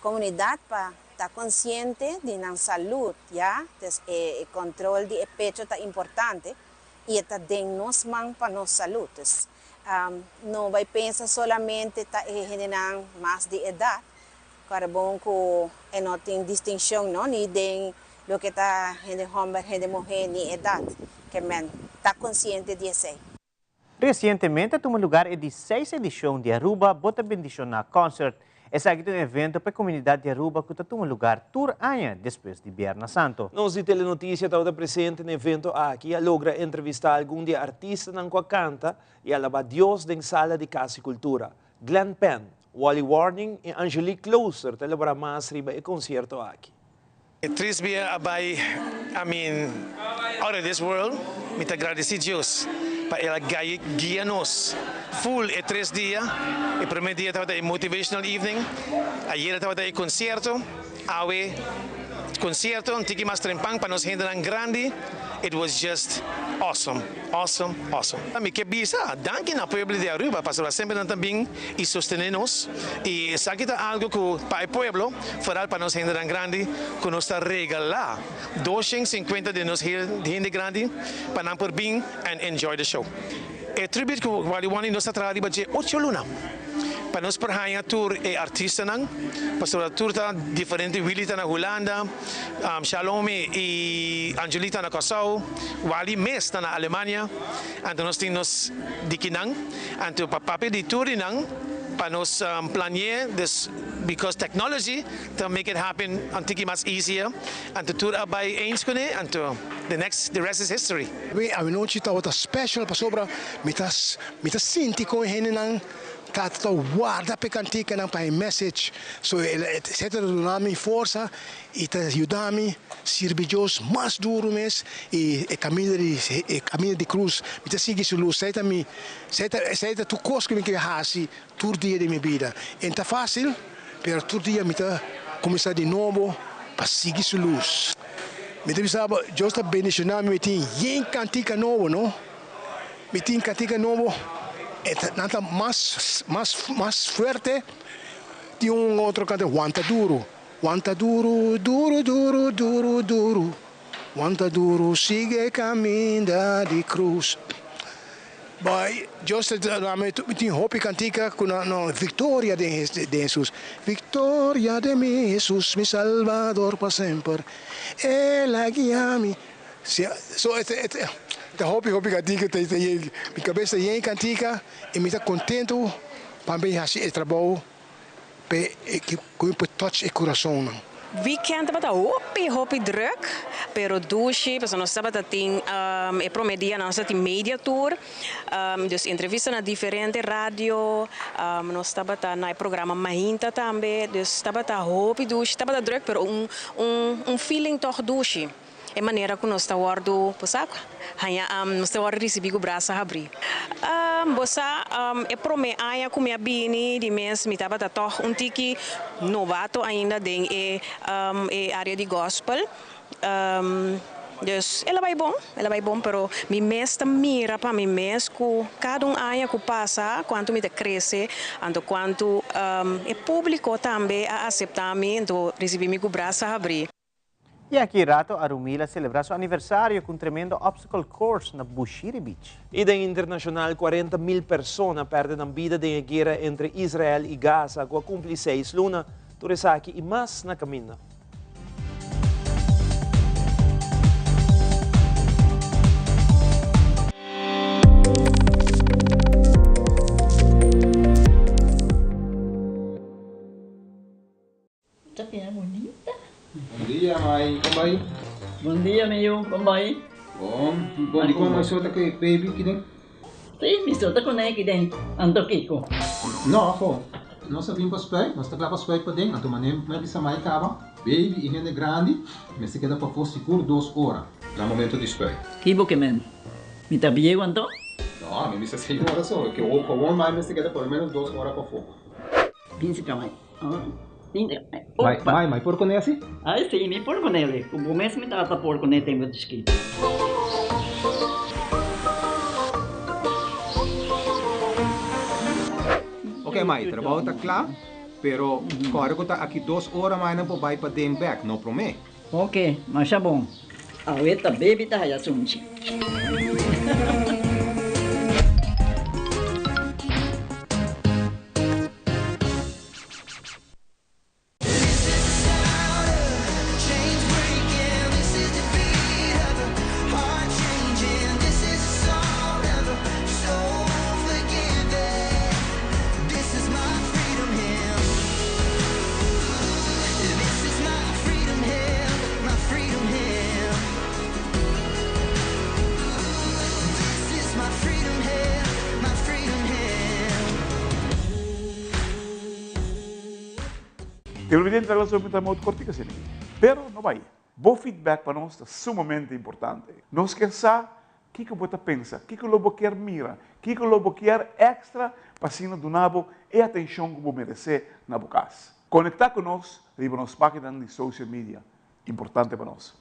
A: comunidade para estar consciente de na saúde, já? O controle de pecho é importante e está dentro nos mãos para nossa saúde. Não vai pensar solamente em mais de idade, para bom que não tem distinção, não? Nem tem o que está em homem, em mulher, nem idade, que está consciente de isso.
C: Recientemente, tuvo lugar a 16ª edição de Aruba Bota Bendicional Concert. Esse aqui é um evento para a comunidade de Aruba que tuvo lugar tour año depois de Viernes Santo.
B: Nós de Telenotícia estamos presente no evento aqui, logra entrevistar algum de artistas na canta e alabar Deus na sala de Casa e Cultura. Glenn Penn, Wally Warning e Angelique Closer celebrar mais riba e concerto aqui.
D: Três dias abai, out of this world, me agradeci a Deus. Para ela guia-nos full 3 dias. O primeiro dia estava em motivational evening, ayer estava em concerto, awe concerto, um tiki mais trempang para nos render grande. It was just awesome, awesome, awesome. A que bisa, danke na pueblo de Aruba, para sempre também e sostenernos. E isso aqui é algo que para o pueblo fará para nos render grande, que nos regalar 250 de nos render grande, para não por bem and enjoy the show. O tributo que o Wally Warning nos atrás de 8 lunas. Para nós perhanha tour e artista nang, pastor a tour tá diferente, Willy tá na Holanda, Shalome e Angelita na Kosovo, Wally Mes tá na Alemanha, então nós temos de kinang, então papel de tour nang, para nós planear this because technology to make it happen antiki mas easier and to tour by eens kune and to the rest is history.
K: We a noite tá outra special para sobra mitas sinti com henenang Tato guarda per cantica na pai message so sete do nome força e te ajudami sirve Deus mais duro mes e caminho de cruz me te sigue su luz seta tu cosco que hasi tur dia de minha vida enta fácil pero tur dia me te começar de novo para seguir su luz me te sabe Deus está bendicionando me tem cantica novo não me tem cantica novo nada más fuerte de outro canto, Wanta duro, duro, duro, duro, duro, Wanta duro, sigue caminho de cruz. Mas eu tenho hope cantica com a vitória de Jesus. Vitória de mim, Jesus, mi Salvador para sempre. Ela guia-me. Hopi cantica, minha cabeça é cantica e me está contente para bem fazer o trabalho que touch o coração.
E: Weekend bata hopi druk, pero douche, pues nós estava tem promedia nossa tem media tour, dus entrevista na diferente radio, nós estava na programa Mahinta também, dus estava hopi douche, estava druk, pero feeling toch douche. É maneira que nós estamos guardando, sabe? Nós estamos recebendo o braço a abrir. Você é promessa com minha bini de mês, me estava um tiki novato ainda dentro a área de gospel. Dus ela vai bom, pero mi mês mira para mi mês que cada ano que passa, quanto me cresce, anto quanto o público também a aceitar me, então recebi meu braço a abrir.
C: E aqui rato a Rumila celebra seu aniversário com um tremendo obstacle course na Bushiri Beach.
B: E da internacional, 40.000 pessoas perdem a vida na guerra entre Israel e Gaza, que cumpre 6 lunas, Turisaki e mais na caminho.
F: Bom dia, mãe. Como vai?
G: Bom dia, meu. Como vai?
F: Bom. Bom dia, como você está com baby aqui dentro?
G: Sim, me estou com ele aqui dentro. Ando Kiko.
F: Não, pô. Nós sabemos para spray, nós estamos para spray para dentro. Então, mané, mas bisa mais cava. Baby e gente grande, mas se queda para for seguro 2 horas. No momento de spray.
G: Kibo que men. Me está bem quanto?
F: Não, me bisa 6 horas só. Que o com mais se queda por menos 2 horas para fogo.
G: Pince para mãe.
F: Mãe, por com assim?
G: Ah, sim, me por com ele. O mês me trata por com ele, tenho descrito.
F: Ok, mãe, o trabalho está claro, pero agora que está aqui 2 horas mais não pode ir para dentro back, não promete?
G: Ok, mas é bom. A ueta baby está aí assunto.
H: Eu evidente que nós vamos muito cortica assim, pero não vai. Bom feedback para nós é sumamente importante. Nós queremos saber o que você pensa, o que você quer mirar, o que você quer extra para se donar e atenção que você merece na casa. Conectar com nós e nas páginas de social media, importante para nós.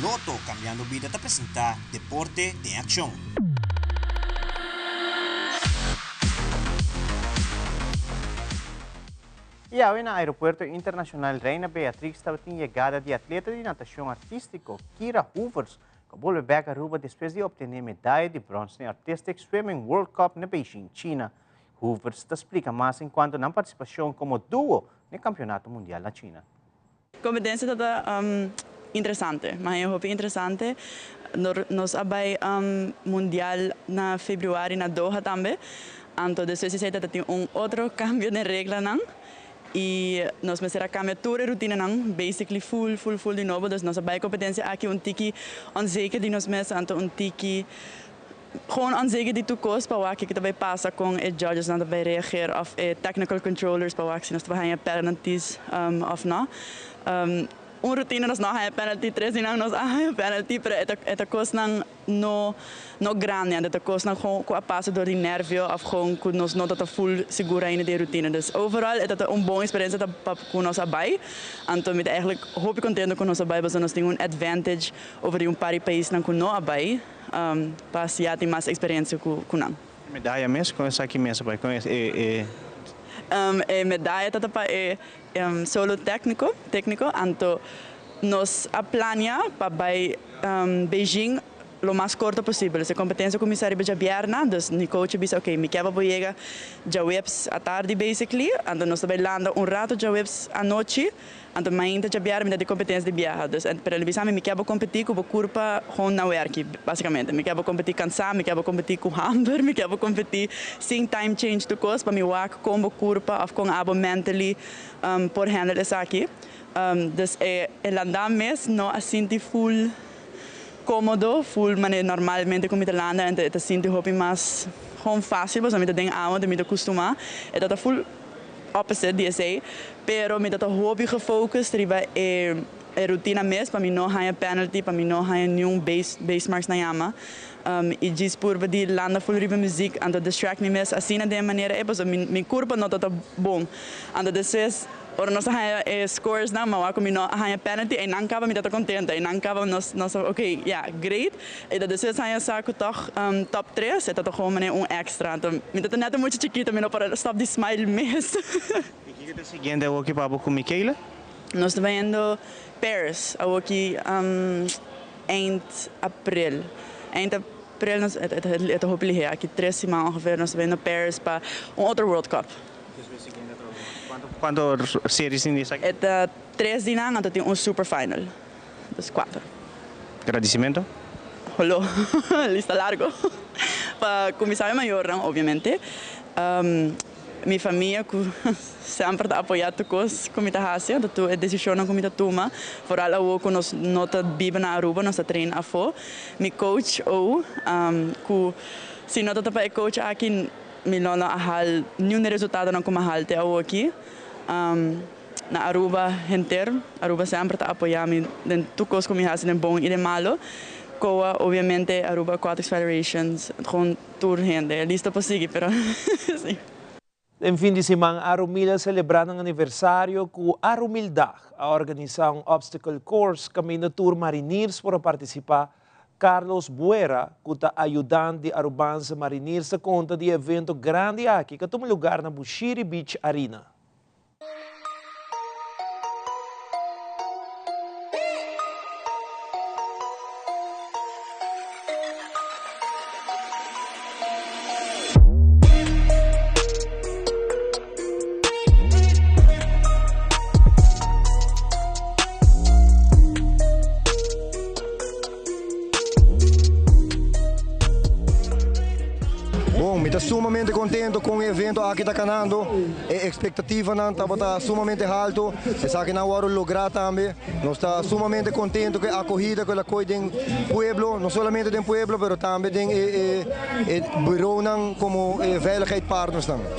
I: Loto Cambiando Vida te presenta Deporte de Acción.
C: E hoje no Aeropuerto Internacional Reina Beatrix estava a chegada de atleta de natação artístico Kira Hoovers, que voltou back a Aruba depois de obter medalha de bronze no Artistic Swimming World Cup na Beijing, China. Hoovers te explica mais enquanto na participação como duo no Campeonato Mundial na China.
Y: A competência está interessante, mas eu acho interessante. Nós abay mundial na fevereiro na Doha também. Então, depois de tem outro cambio de regra não. E nós vamos cambiar toda a rotina não, basically full de novo. Dus nós abay competência aqui tiki onzeker de nós mesmos, então tiki gewoon onzeker die toekomst, para que também passa com os judges não também reagir of technical controllers para que nós também penalties of não. Routine nós não há penalty 3 e não nós há penalty, pero esta coisa não grande, esta coisa não com a passa do nervio of gewoon que nós não tá full segura ainda de rotina. Dus overall é boa experiência para com nós abay. Então me eigenlijk hoop contente com nós abay, porque nós temos advantage over par país não com nós abay, para se ter mais experiência com não.
C: Medalha mesmo com essa aqui mesmo, com
Y: medalha para solo técnico, então nós planeamos para Beijing lo mais curto possível. Se a competência começar a vierna, dus o coach diz, ok, me quero chegar já webs à tarde, basically, então nós também landa rato já webs à noite, então ainda já vierna me dá competência de viajar. Dus para ele dizer, me quero competir com o corpo na work, basicamente. Me quero competir cansado, me quero competir com hamburger, me quero competir sem time change de coisa, para me work com o corpo, ou com abo mentally, por handle isso aqui. Dus el andar mesmo não assim de full cómodo, full, mas normalmente como te landa, então te sinto hobby mais fácil, porque me te tem aonde me te acostumar, é tá full opposite DSA, pero me te hobby gefocust, riba rutina mes para mim não há penalty, para mim não há nenhum base marks na yama. E diz por de landa full riba music, ando distract me mes assim de maneira é para minha curva não tá bom. Ando depois ora nós há scores na mas como não há penalty e não acaba me tá contente, e não acaba nós ok, yeah, great. E depois há saco toch top 3, é tá como extra. Então me tá nada muito chiquita, me não para stop de smile mes.
C: E que tá seguindo o que papo com Michaela?
Y: Nós estamos vendo Paris, aqui em abril. Em abril, nós estamos aqui 3 semanas ongeveer, nós estamos vendo Paris para outro World Cup.
C: Quantas séries tem isso aqui?
Y: É 3 dias, então tem super final. Então 4.
C: Agradecimento?
Y: Hello, lista largo. Para comissário maior, obviamente. Minha família sempre está apoiando os comités hacia, então a decisão não comita toma. Por algo que nós nota vive na Aruba, nós treina a fo. Meu coach que se nota para o coach aqui, me não há nenhum resultado não como halte aqui. Na Aruba inteiro, Aruba sempre está apoiando em tudo os comités de bom e de malo. COA, obviamente, Aruba Aquatics Federations, com toda a gente, é lista para seguir, pero sim.
B: Em fim de semana, a Arumilha celebrando um aniversário com a Arumildag, a organização Obstacle Course, caminho Tour Mariners para participar. Carlos Buera, que está ajudando de Arubança Mariners, conta de evento grande aqui, que toma lugar na Bushiri Beach Arena.
J: Sumamente contento com o evento aqui está canando, a expectativa não está sumamente alto, essa aqui não vai lograr também, nós está sumamente contente com a corrida que ela coida em pueblo, não somente em pueblo, mas também em bureau como veiligheidspartners também.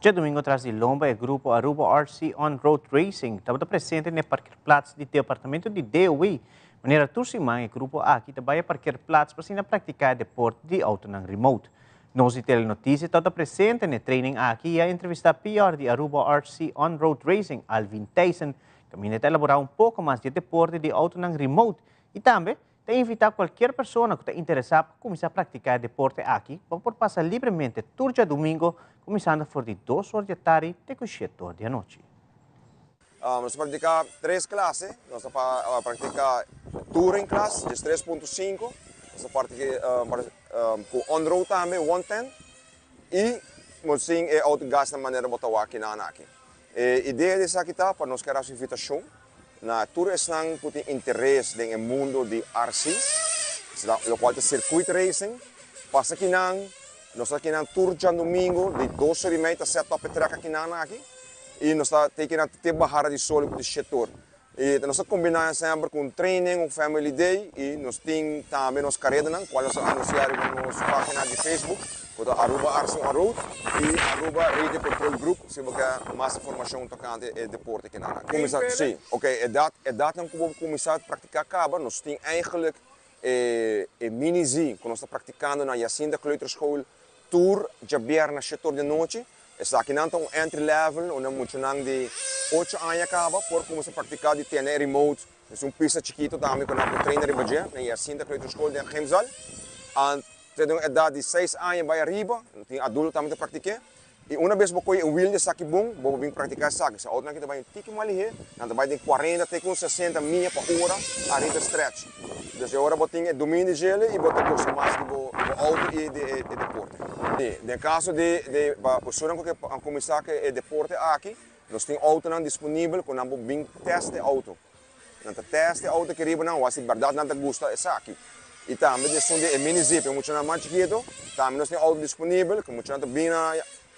C: Já domingo atrás de Lomba, o grupo Aruba RC On-Road Racing estava presente no parqueplaats do departamento de DOE. Maneira tursimang, o grupo aqui também parqueplaats para se praticar deporte de auto ng remote. Nós de Telenotícia estava presente no training aqui e a entrevista PR de Aruba RC On-Road Racing, Alvin Tyson, que me elaborar pouco mais de deporte de auto ng remote e também te invitar qualquer pessoa que está interessada para começar a praticar deporte aqui, para passar livremente turja domingo, começando por de 2 horas da tarde até 7 horas da noite.
L: Nós praticamos 3 classes, nós praticamos touring class, de 3.5, nós praticamos com on-road também, 110, e nós temos autogas na maneira de botar aqui na aqui. A ideia dessa aqui está para nós querer a invitação. Na tour é não tem interesse no mundo de RC, o qual é circuit racing. Passa aqui nós aqui na tour de domingo de 12h30 a 7 horas aqui e nós está tendo até barra de sol com o setor. E nós combinamos sempre com training, com family day e nós temos também nos carreira, qual nós anunciamos na nossa página de Facebook, com a Aruba RC On-Road e Aruba Radio Control Group, se você quer mais informação tocante ao deporte aqui na sim, ok, é data que vamos começar a praticar acaba, nós temos eigenlijk mini-z, que nós estamos praticando na Jacinta Kleuterschool Tour, Jabier na setor de noite. Essa aqui não é entry level, onde muito não de 8 anos acaba, por começar a praticar de ter remote, é pista chiquito também com a trainer de budget, na Jacinta Kleuterschool de Gemsal. Tem a idade de 6 anos vai arriba, tem adulto também que praticar. E uma vez que o wheel de saque bom, vou vir praticar saque. Se a outra aqui vai um tique mais ligeiro, então vai de 40 até 60 milhas por hora a rede stretch. Então agora vou ter domínio de gelo e vou ter curso mais de auto e de deporte. No caso de pessoas que começar a deporte aqui, nós temos auto disponível com um bem teste auto. Não teste auto que riba não, se verdade não gosta é aqui. E também de mini-zip, muito mais chiquito, também nós temos algo disponível, que muito bem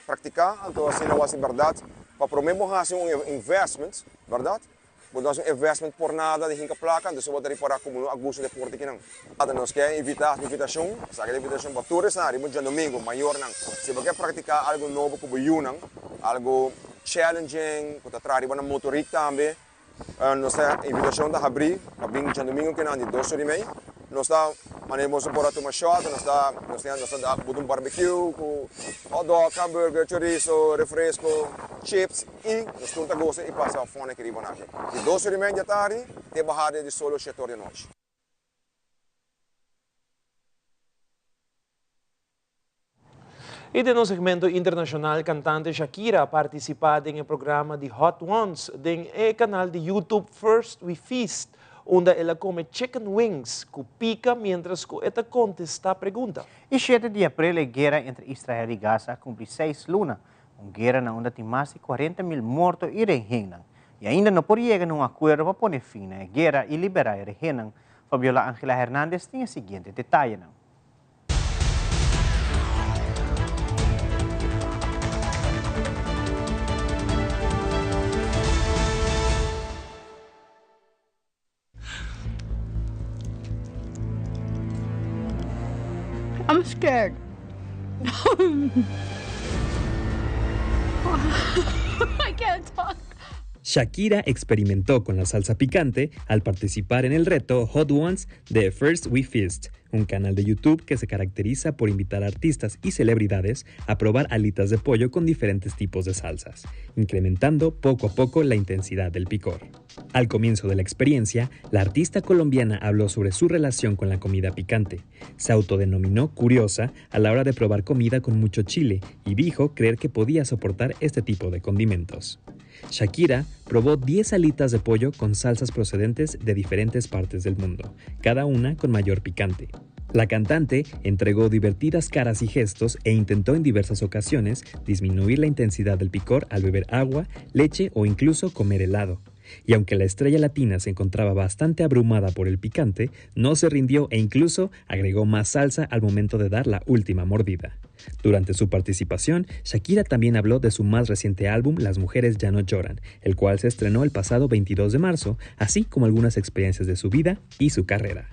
L: praticar, então assim não é verdade. Para promover fazer investment, verdade? Podemos fazer investment por nada de hinca placa, então você pode para acumular a gosto de porte aqui não. Nós queremos invitação, sabe invitação para todos, né? Muito domingo maior não. Se você quer praticar algo novo como Yunnan, algo challenging, para trazer uma motoric também, nós temos invitação da abrir, para vir domingo que não de 2h30. Nós estamos para tomar shot, nós temos um barbecue com hot dog, hambúrguer, chorizo, refresco, chips e nós estamos a gostar e passar a fome aqui em Bonaki. De 2h30 da tarde, até barrada de solo 7 horas da noite.
B: E de no segmento internacional, cantante Shakira participada em programa de Hot Ones em canal de YouTube First We Feast, onde ela come chicken wings que pica mientras que ela contesta a pergunta.
C: E 7 de abril, a guerra entre Israel e Gaza cumpre 6 lunas. Uma guerra onde tem mais de 40.000 mortos e região. E ainda não pode chegar a um acordo para pôr fim à guerra e liberar a região. Fabiola Ángela Hernández tem o seguinte detalhe.
M: I'm scared. I can't talk.
O: Shakira experimentó con la salsa picante al participar en el reto Hot Ones de First We Feast, un canal de YouTube que se caracteriza por invitar a artistas y celebridades a probar alitas de pollo con diferentes tipos de salsas, incrementando poco a poco la intensidad del picor. Al comienzo de la experiencia, la artista colombiana habló sobre su relación con la comida picante. Se autodenominó curiosa a la hora de probar comida con mucho chile y dijo creer que podía soportar este tipo de condimentos. Shakira probó 10 alitas de pollo con salsas procedentes de diferentes partes del mundo, cada una con mayor picante. La cantante entregó divertidas caras y gestos e intentó en diversas ocasiones disminuir la intensidad del picor al beber agua, leche o incluso comer helado. Y aunque la estrella latina se encontraba bastante abrumada por el picante, no se rindió e incluso agregó más salsa al momento de dar la última mordida. Durante su participación, Shakira también habló de su más reciente álbum Las mujeres ya no lloran, el cual se estrenó el pasado 22 de marzo, así como algunas experiencias de su vida y su carrera.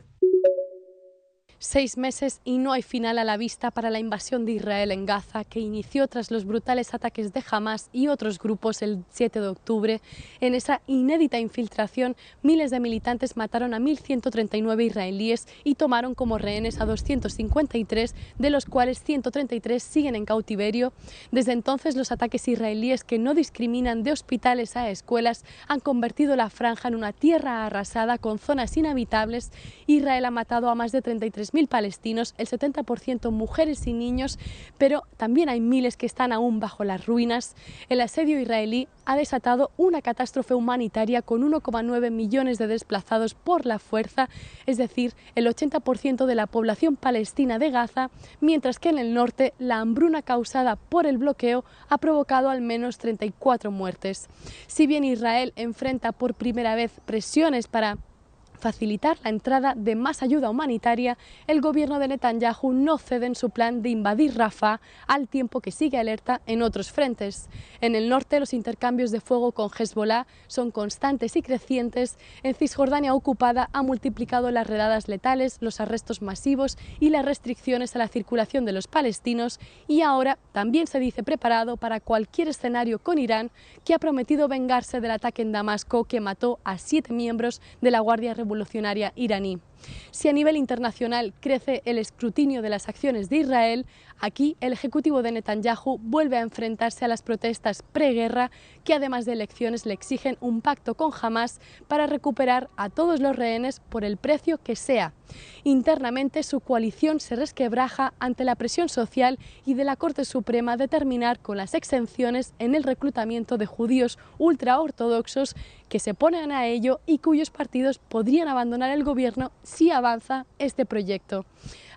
P: 6 meses y no hay final a la vista para la invasión de Israel en Gaza, que inició tras los brutales ataques de Hamas y otros grupos el 7 de octubre. En esa inédita infiltración, miles de militantes mataron a 1.139 israelíes y tomaron como rehenes a 253, de los cuales 133 siguen en cautiverio. Desde entonces, los ataques israelíes, que no discriminan de hospitales a escuelas, han convertido la franja en una tierra arrasada con zonas inhabitables. Israel ha matado a más de 33.000 palestinos, el 70% mujeres y niños, pero también hay miles que están aún bajo las ruinas. El asedio israelí ha desatado una catástrofe humanitaria con 1,9 millones de desplazados por la fuerza, es decir, el 80% de la población palestina de Gaza, mientras que en el norte la hambruna causada por el bloqueo ha provocado al menos 34 muertes. Si bien Israel enfrenta por primera vez presiones para facilitar la entrada de más ayuda humanitaria, el gobierno de Netanyahu no cede en su plan de invadir Rafah, al tiempo que sigue alerta en otros frentes. En el norte, los intercambios de fuego con Hezbollah son constantes y crecientes. En Cisjordania ocupada ha multiplicado las redadas letales, los arrestos masivos y las restricciones a la circulación de los palestinos, y ahora también se dice preparado para cualquier escenario con Irán, que ha prometido vengarse del ataque en Damasco que mató a 7 miembros de la Guardia Revolucionaria iraní. Si a nivel internacional crece el escrutinio de las acciones de Israel, aquí el ejecutivo de Netanyahu vuelve a enfrentarse a las protestas preguerra, que además de elecciones le exigen un pacto con Hamas para recuperar a todos los rehenes por el precio que sea. Internamente, su coalición se resquebraja ante la presión social y de la Corte Suprema de terminar con las exenciones en el reclutamiento de judíos ultraortodoxos que se oponen a ello y cuyos partidos podrían abandonar el gobierno si avanza este proyecto.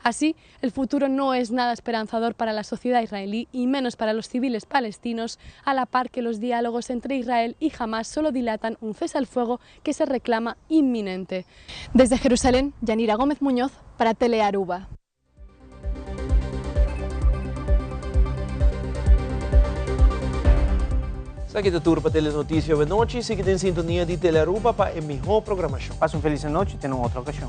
P: Así, el futuro no es nada esperanzador para la sociedad israelí y menos para los civiles palestinos, a la par que los diálogos entre Israel y Hamás solo dilatan un cese al fuego que se reclama inminente. Desde Jerusalén, Yanira Gómez Muñoz para Telearuba.
B: Aqui da Tour para Telenotícia de Noite, siga em sintonia de Telearuba para a melhor programação.
C: Passa uma feliz noite e tenha outra ocasião.